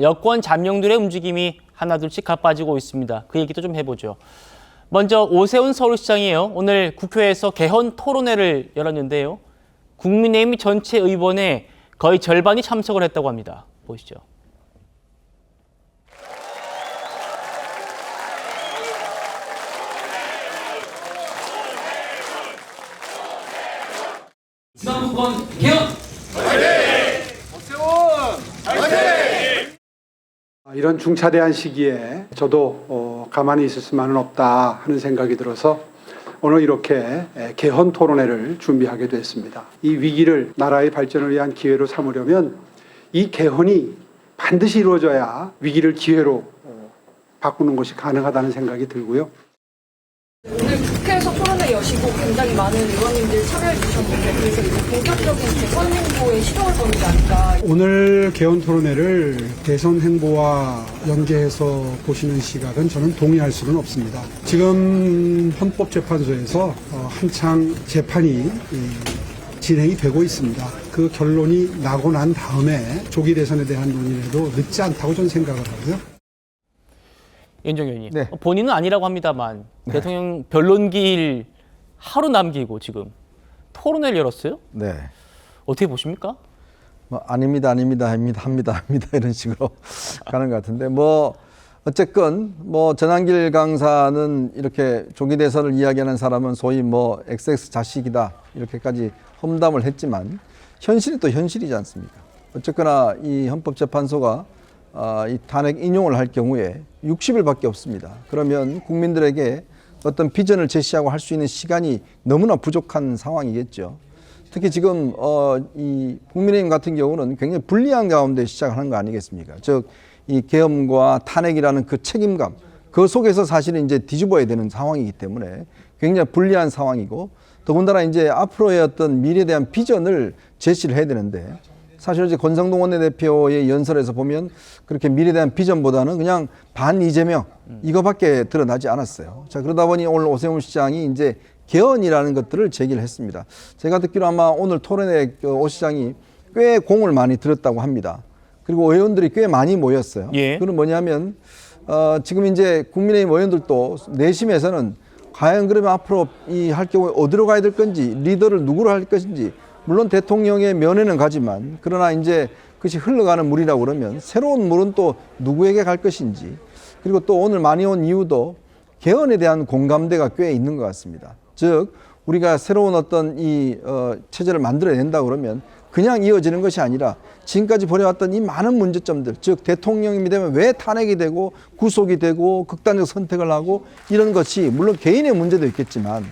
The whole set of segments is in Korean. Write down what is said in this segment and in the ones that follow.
여권 잠룡들의 움직임이 하나둘씩 가빠지고 있습니다. 그 얘기도 좀 해보죠. 먼저 오세훈 서울시장이에요. 오늘 국회에서 개헌 토론회를 열었는데요. 국민의힘 전체 의원의 거의 절반이 참석을 했다고 합니다. 보시죠. 지방선거권 개헌! 화이팅! 오세훈! 화이팅! 이런 중차대한 시기에 저도 가만히 있을 수만은 없다 하는 생각이 들어서 오늘 이렇게 개헌 토론회를 준비하게 됐습니다. 이 위기를 나라의 발전을 위한 기회로 삼으려면 이 개헌이 반드시 이루어져야 위기를 기회로 바꾸는 것이 가능하다는 생각이 들고요. 오늘 국회에서 토론회 여시고 굉장히 많은 의원님들 참여해 주셨는데 그래서 이제 본격적인 개선 행보에 시동을 거는 게 아닐까. 오늘 개헌 토론회를 대선 행보와 연계해서 보시는 시각은 저는 동의할 수는 없습니다. 지금 헌법재판소에서 한창 재판이 진행이 되고 있습니다. 그 결론이 나고 난 다음에 조기 대선에 대한 논의라도 늦지 않다고 저는 생각을 하고요. 윤정 의원님, 네. 본인은 아니라고 합니다만 대통령 변론기일 하루 남기고 지금 토론회를 열었어요? 네. 어떻게 보십니까? 뭐 아닙니다 합니다 이런 식으로 가는 것 같은데 뭐 어쨌건 뭐 전한길 강사는 이렇게 조기 대선을 이야기하는 사람은 소위 뭐 XX 자식이다 이렇게까지 험담을 했지만 현실이 또 현실이지 않습니까? 어쨌거나 이 헌법재판소가 이 탄핵 인용을 할 경우에 60일밖에 없습니다. 그러면 국민들에게 어떤 비전을 제시하고 할 수 있는 시간이 너무나 부족한 상황이겠죠. 특히 지금 이 국민의힘 같은 경우는 굉장히 불리한 가운데 시작하는 거 아니겠습니까? 즉 이 계엄과 탄핵이라는 그 책임감, 그 속에서 사실은 이제 뒤집어야 되는 상황이기 때문에 굉장히 불리한 상황이고 더군다나 이제 앞으로의 어떤 미래에 대한 비전을 제시를 해야 되는데 사실 이제 권성동 원내대표의 연설에서 보면 그렇게 미래에 대한 비전보다는 그냥 반 이재명 이거밖에 드러나지 않았어요. 자, 그러다 보니 오늘 오세훈 시장이 이제 개헌이라는 것들을 제기를 했습니다. 제가 듣기로 아마 오늘 토론회 오 시장이 꽤 공을 많이 들었다고 합니다. 그리고 의원들이 꽤 많이 모였어요. 예. 그건 뭐냐면 지금 이제 국민의힘 의원들도 내심에서는 과연 그러면 앞으로 이 할 경우에 어디로 가야 될 건지 리더를 누구로 할 것인지 물론 대통령의 면회는 가지만 그러나 이제 그것이 흘러가는 물이라고 그러면 새로운 물은 또 누구에게 갈 것인지 그리고 또 오늘 많이 온 이유도 개헌에 대한 공감대가 꽤 있는 것 같습니다. 즉 우리가 새로운 어떤 이 체제를 만들어낸다 그러면 그냥 이어지는 것이 아니라 지금까지 벌여왔던 이 많은 문제점들 즉 대통령이 되면 왜 탄핵이 되고 구속이 되고 극단적 선택을 하고 이런 것이 물론 개인의 문제도 있겠지만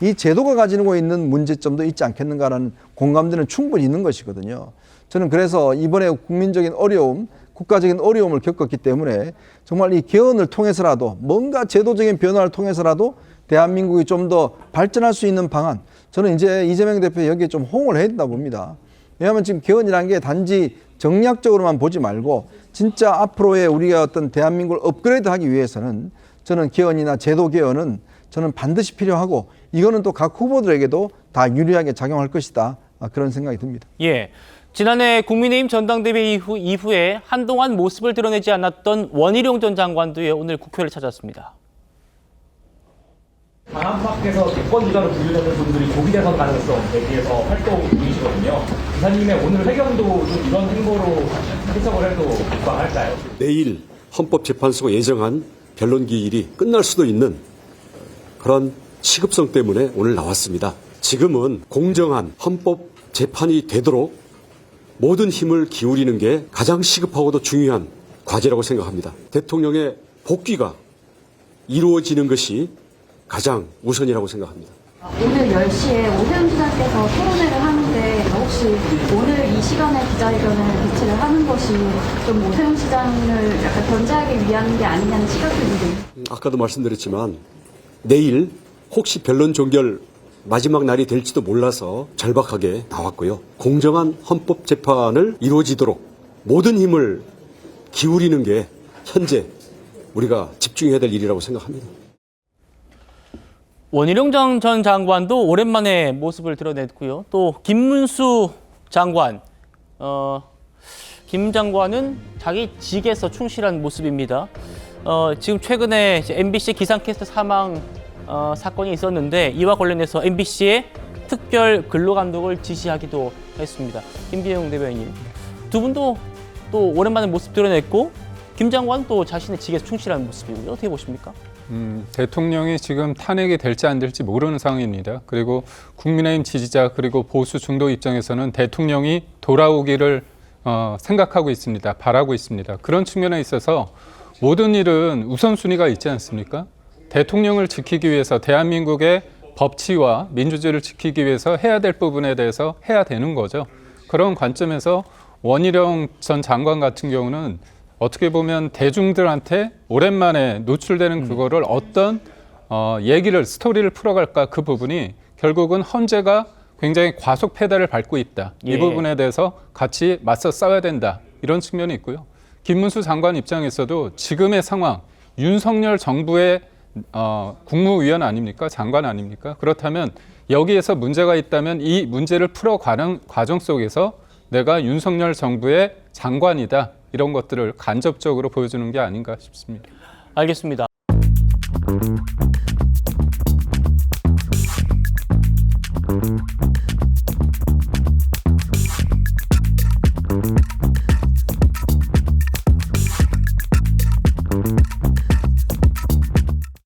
이 제도가 가지고 있는 문제점도 있지 않겠는가라는 공감대는 충분히 있는 것이거든요. 저는 그래서 이번에 국민적인 어려움, 국가적인 어려움을 겪었기 때문에 정말 이 개헌을 통해서라도 뭔가 제도적인 변화를 통해서라도 대한민국이 좀 더 발전할 수 있는 방안 저는 이제 이재명 대표 여기에 좀 호응을 해야 된다 봅니다. 왜냐하면 지금 개헌이라는 게 단지 정략적으로만 보지 말고 진짜 앞으로의 우리가 어떤 대한민국을 업그레이드하기 위해서는 저는 개헌이나 제도 개헌은 저는 반드시 필요하고 이거는 또 각 후보들에게도 다 유리하게 작용할 것이다. 그런 생각이 듭니다. 예. 지난해 국민의힘 전당대회 이후에 한동안 모습을 드러내지 않았던 원희룡 전 장관도요, 오늘 국회를 찾았습니다. 당 안팎에서 대권주자로 분류되는 분들이 조기 대선 가능성 대비해서 활동 중이시거든요. 기사님의 오늘 회견도 좀 이런 행보로 해석을 해도 무방할까요? 내일 헌법재판소가 예정한 변론 기일이 끝날 수도 있는 그런 시급성 때문에 오늘 나왔습니다. 지금은 공정한 헌법 재판이 되도록 모든 힘을 기울이는 게 가장 시급하고도 중요한 과제라고 생각합니다. 대통령의 복귀가 이루어지는 것이 가장 우선이라고 생각합니다. 오늘 10시에 오세훈 시장께서 토론회를 하는데 혹시 오늘 이 시간에 기자회견을 개최를 하는 것이 좀 오세훈 시장을 약간 견제하기 위한 게 아니냐는 시각도 있는데 아까도 말씀드렸지만 내일 혹시 변론 종결 마지막 날이 될지도 몰라서 절박하게 나왔고요. 공정한 헌법재판을 이루어지도록 모든 힘을 기울이는 게 현재 우리가 집중해야 될 일이라고 생각합니다. 원희룡 전 장관도 오랜만에 모습을 드러냈고요. 또 김문수 장관, 김 장관은 자기 직에서 충실한 모습입니다. 지금 최근에 이제 MBC 기상캐스터 사망 사건이 있었는데 이와 관련해서 MBC에 특별 근로감독을 지시하기도 했습니다. 김비영 대변인, 두 분도 또 오랜만에 모습 드러냈고 김 장관 또 자신의 직에서 충실한 모습이고요. 어떻게 보십니까? 대통령이 지금 탄핵이 될지 안 될지 모르는 상황입니다. 그리고 국민의힘 지지자 그리고 보수 중도 입장에서는 대통령이 돌아오기를 생각하고 있습니다. 바라고 있습니다. 그런 측면에 있어서 모든 일은 우선순위가 있지 않습니까? 대통령을 지키기 위해서 대한민국의 법치와 민주주의를 지키기 위해서 해야 될 부분에 대해서 해야 되는 거죠. 그런 관점에서 원희룡 전 장관 같은 경우는 어떻게 보면 대중들한테 오랜만에 노출되는 그거를 어떤 얘기를 스토리를 풀어갈까 그 부분이 결국은 헌재가 굉장히 과속 페달을 밟고 있다. 이 부분에 대해서 같이 맞서 싸워야 된다. 이런 측면이 있고요. 김문수 장관 입장에서도 지금의 상황, 윤석열 정부의 국무위원 아닙니까? 장관 아닙니까? 그렇다면 여기에서 문제가 있다면 이 문제를 풀어가는 과정 속에서 내가 윤석열 정부의 장관이다. 이런 것들을 간접적으로 보여주는 게 아닌가 싶습니다. 알겠습니다.